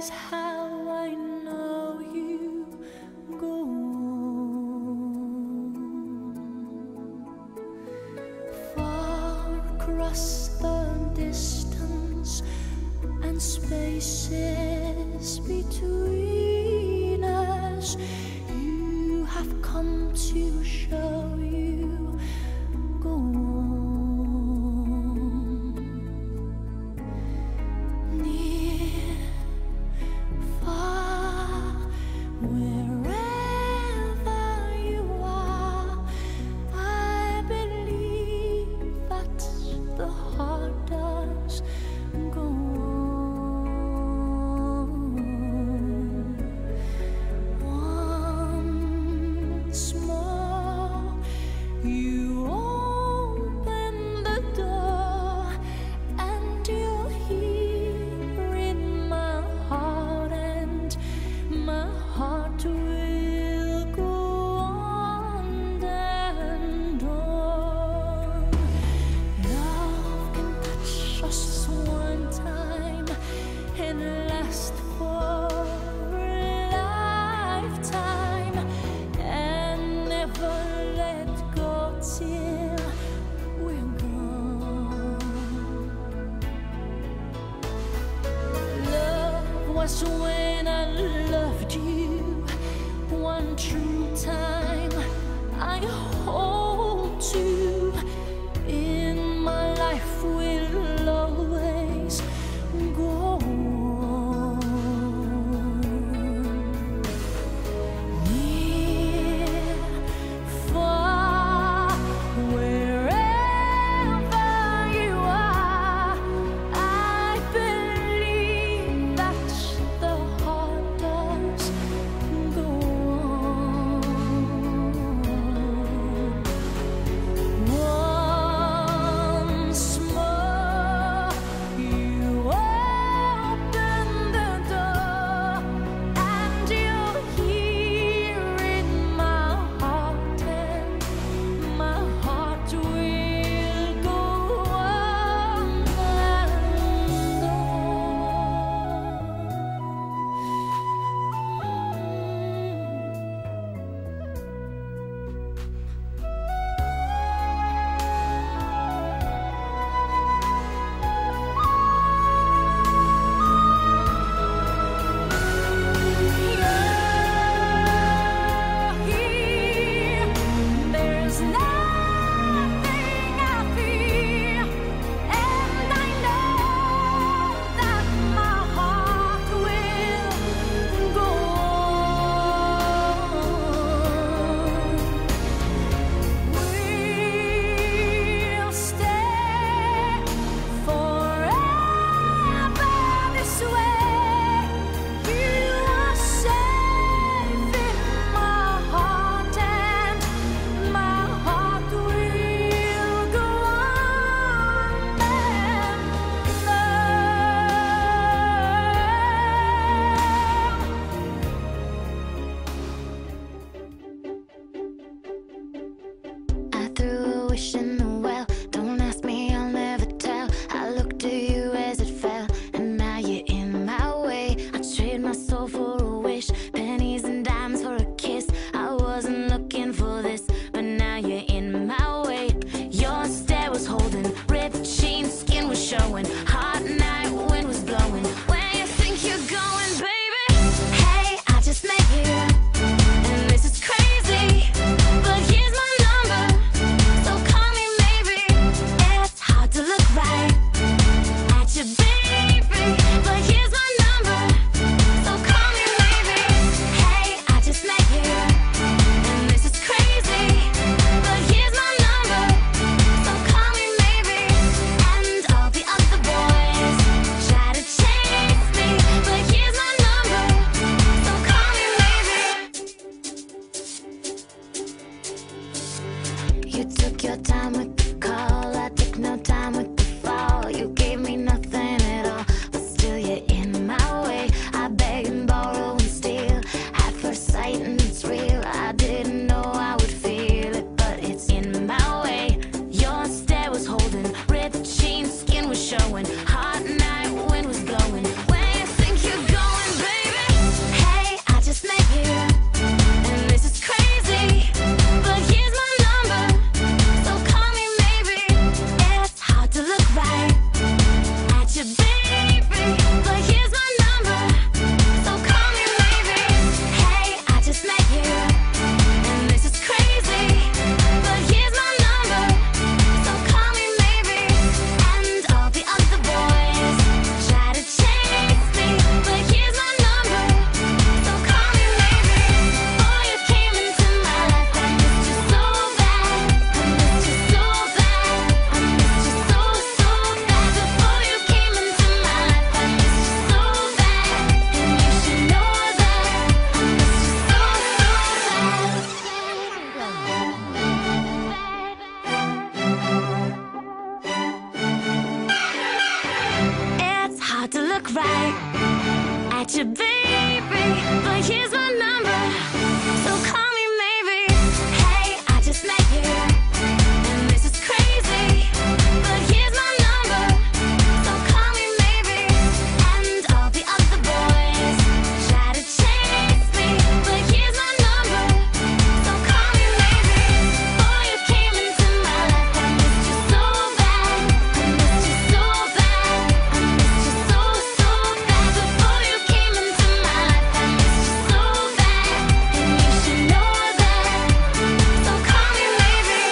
is how I know you go on. Far across the distance and spaces between us, you have come to show you go on. Near, far, wherever you are, I believe that the heart does go on. Once more, you open the door, and you're here in my heart, and my heart will go on and on. Love can touch us one time and last for a lifetime, and never let go till we're gone. Love was when I loved you one true time. I hold to in my life will always go on. Near, far, wherever you are, I believe that the heart does go on. at you, baby, but here's my number, so call me maybe. Hey, I just met you, and this is crazy, but here's my number, so call me maybe. And all the other boys try to chase me, but here's my number, so call me maybe. Before you came into my life, I missed you so bad, I missed you so bad, I missed you so, so bad. Before you came into my life, I missed you so bad, and you should know that, so call me maybe.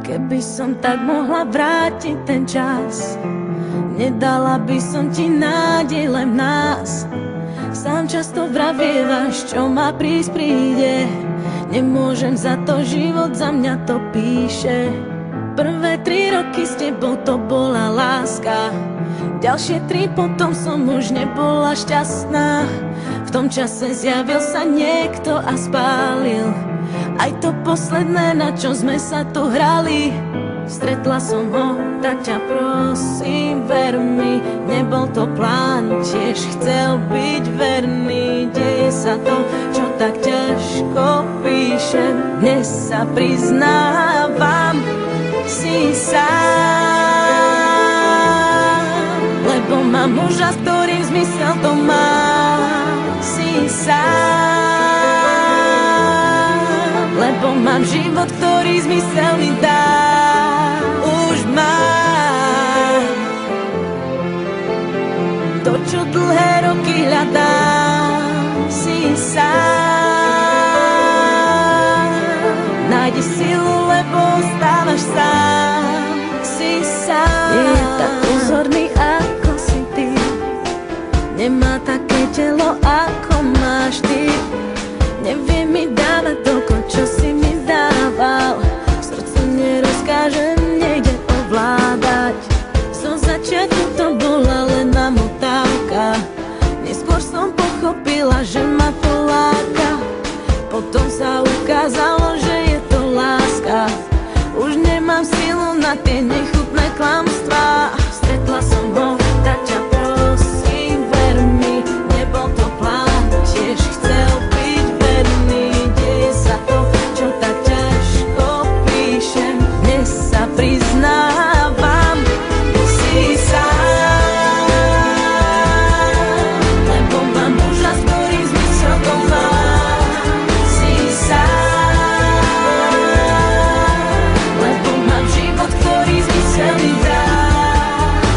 Keby som tak mohla vrátiť ten čas, nedala by som ti nádej len v nás. Sám často vravievaš, čo ma prísť príde, nemôžem za to, život za mňa to píše. Prvé 3 roky s tebou to bola láska, ďalšie 3 potom som už nebola šťastná. V tom čase zjavil sa niekto a spálil aj to posledné, na čo sme sa tu hrali. Stretla som ho, tak ťa prosím, ver mi, nebol to plán, tiež chcel byť verný. Deje sa to, čo tak ťažko píšem, dnes sa priznávam, si sám, lebo mám muža, s ktorým zmysel to má. Si sám, lebo mám život, ktorý zmysel mi dá. Už mám to, čo dlhé roky hľadám. Si sám, nájdi silu, lebo ostávaš sám. Si sám, nie je tak pozorný, ako si ty, nemá také telo, ako máš ty. Nevie mi dávať toľko, čo si mi dával, srdcu nerozkážem, nejde ovládať. Zo začiatku to bola len namotávka, neskôr som pochopila, že ma to láka. Potom sa ukázalo, že je to láska, už nemám silu na tie nechutné klamstvá. Stretla som ho, tak ťa prosím, ver mi, nebol to plán, tiež chcel byť verný. Deje sa to, čo tak ťažko píšem, dnes sa priznávam, si sám, lebo mám muža, s ktorým zmysel to má. Si sám, lebo mám život, ktorý zmysel mi dá.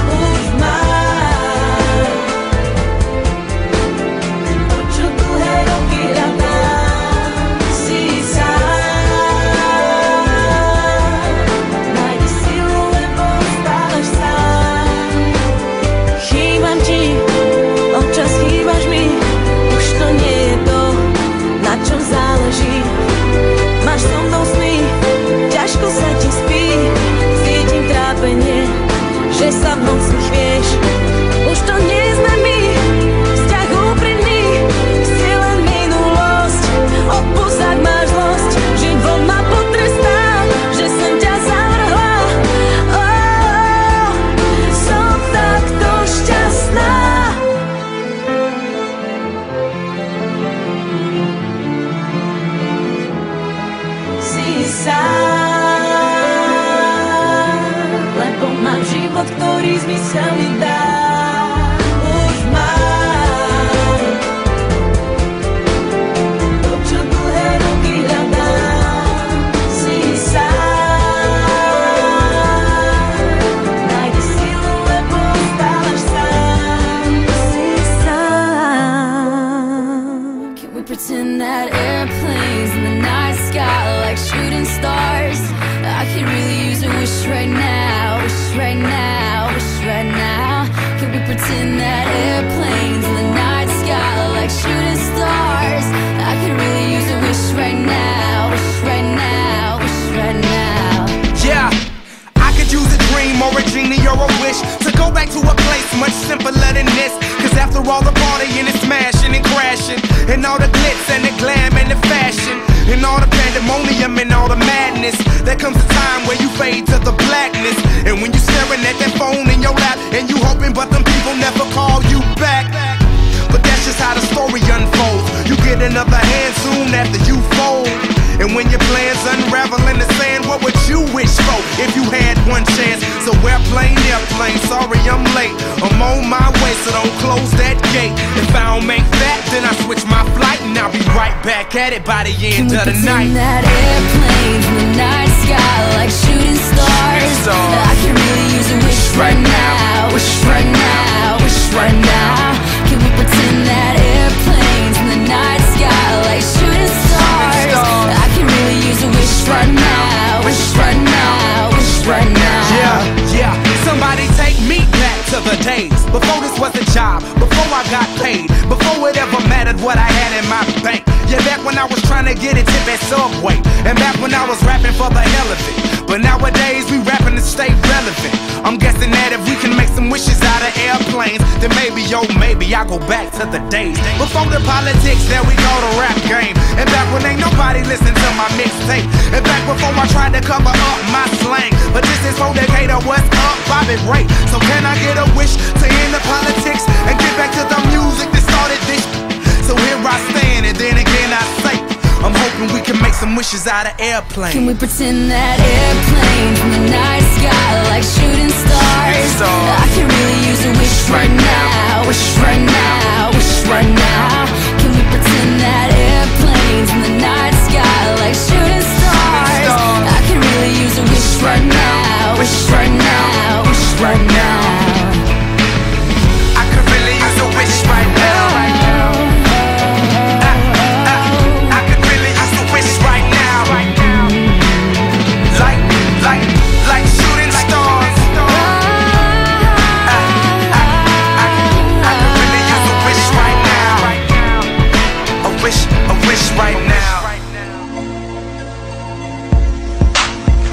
Už mám to, čo dlhé roky hľadám. Si sám, nájdi silu, lebo ostávaš sám. Chýbam ti, občas chýbaš mi, už to nie je to, na čom záleží. Máš so mnou sny, ťažko sa ti spí, cítim trápenie, že sa v noci chvieš. Už to nie sme my, vzťah úprimný, si len minulosť, odpusť, ak máš zlosť. Život ma potrestá, že som ťa zavrhla. Som takto šťastná. Si sám, lebo mám život, ktorý zmysel mi dá. Už mám to, čo dlhé roky hľadám. Si sám, nájdi silu, lebo ostávaš sám. Si sám. Can we pretend that airplanes in the night sky like shooting stars? I could really use a wish right now, wish right now, wish right now. pandemonium and all the madness. There comes a time where you fade to the blackness. And when you staring at that phone in your lap, and you hoping but them people never call you back. But that's just how the story unfolds. You get another hand soon after you fold. And when your plans unravel in the sand, what would you wish for if you had one chance? So airplane, sorry I'm late. I'm on my way, so don't close that gate. If I don't make that, then I switch my flight, and I'll be right back at it by the end of the night. That airplane in the night sky like shooting stars. I can really use a wish right now. Wish right now, wish right now. Can we pretend that airplanes in the night sky like shooting stars? I can really use a wish right now. Wish right now, wish right now. Yeah, somebody take me back to the days before this was a job, before I got paid, before it ever mattered what I had in my bank. Yeah, back when I was trying to get a tip at Subway, and back when I was rapping for the hell of it. But nowadays we rapping to stay relevant. I'm guessing that if we can make some wishes out of airplanes, then maybe, yo, maybe I'll go back to the days before the politics that we call the rap game. And back when ain't nobody listened to my mixtape. And back before I tried to cover up my slang. But this is for Decatur, what's up, Bobby Ray. So can I get a wish to end the politics and get back to the music that started this? So here I stand, and then again I say, I'm hoping we can make some wishes out of airplanes. Can we pretend that airplanes in the night sky like shooting stars? I can really use a wish right now. Wish right now, wish right now. Can we pretend that airplanes in the night sky like shooting stars? I can really use a wish right now. Wish right now, wish right now. I could really use a wish right now. Like shooting stars. I could really use a wish right now. A wish right now.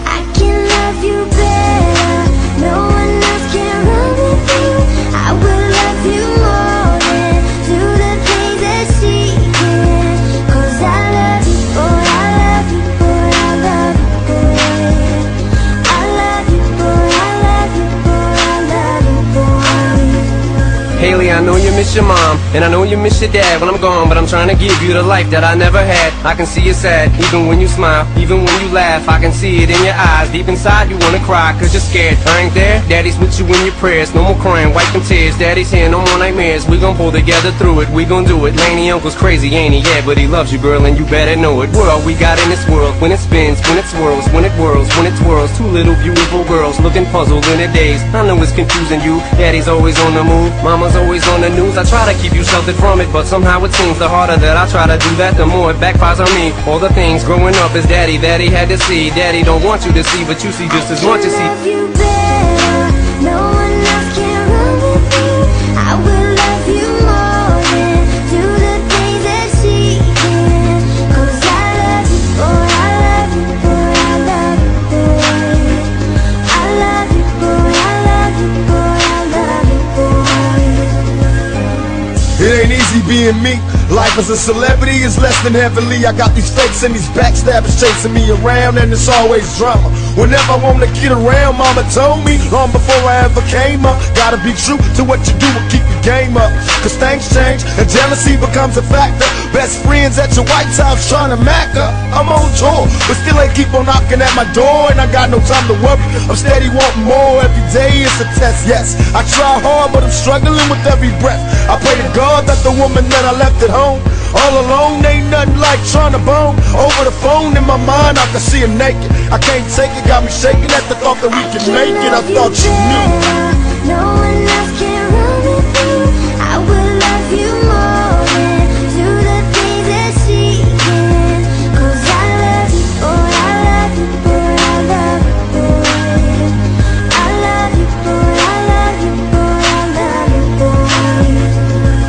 I can love you better. No one else can run with you. I will love you more than do the things that she can. 'Cause I love you, boy, I love you, boy, I love you, boy. I love you, boy, I love you, boy, I love you, boy. Haley, I know you miss your mom, and I know you miss your dad when I'm gone, but I'm trying to give you the life that I never had. I can see you sad, even when you smile, even when you laugh. I can see it in your eyes, deep inside you wanna cry, 'cause you're scared. I ain't there, daddy's with you in your prayers. No more crying, wipe them tears, daddy's here, no more nightmares. We gon' pull together through it, we gon' do it. Laney uncle's crazy, ain't he? Yeah, but he loves you, girl, and you better know it. We're all we got in this world, when it spins, when it swirls, when it whirls, when it twirls. Two little beautiful girls looking puzzled in a daze. I know it's confusing you, daddy's always on the move, mama's always on the news. I try to keep you sheltered from it, but somehow it seems the harder that I try to do that, the more it backfires on me. All the things growing up as daddy that he had to see. Daddy don't want you to see, but you see just as much as he. I love you better. No one else can run with you. I will love you more than do the things that she can. 'Cause I love you, boy, I love you, boy, I love you, boy. I love you, boy, I love you, boy, I love you, boy. It ain't easy being me. Life as a celebrity is less than heavenly. I got these fakes and these backstabbers chasing me around, and it's always drama. Whenever I wanna get around, mama told me long before I ever came up, gotta be true to what you do and keep your game up. 'Cause things change and jealousy becomes a factor. Best friends at your White House trying to mack her. I'm on tour, but still they keep on knocking at my door, and I got no time to worry. I'm steady wanting more. Every day it's a test, yes. I try hard, but I'm struggling with every breath. I pray to God that the woman that I left at home all alone ain't nothing like trying to bone. Over the phone in my mind I can see her naked. I can't take it, got me shaking at the thought that we can make it. I thought you knew. No one else can run with you. I will love you more than do the things that she can. 'Cause I love you, boy, I love you, boy, I love you, boy. I love you, boy, I love you, boy, I love you, boy.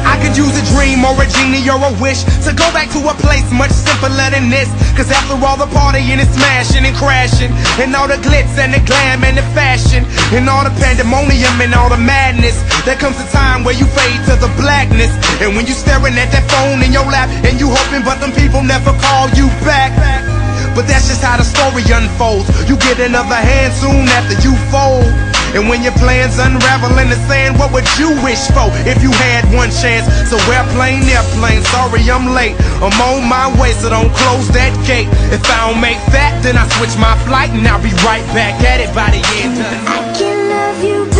I could use a dream or a genie or a wish to go back to a place much simpler than this. 'Cause after all the partying and smashing and crashing, and all the glitz and the glam and the fashion, and all the pandemonium and all the madness, there comes a time where you fade to the blackness. And when you staring at that phone in your lap, and you hoping but them people never call you back. But that's just story unfolds. You get another hand soon after you fold. And when your plans unravel in the sand, what would you wish for if you had one chance? So airplane, sorry I'm late. I'm on my way, so don't close that gate. If I don't make that, then I switch my flight and I'll be right back at it by the end of the night. I can love you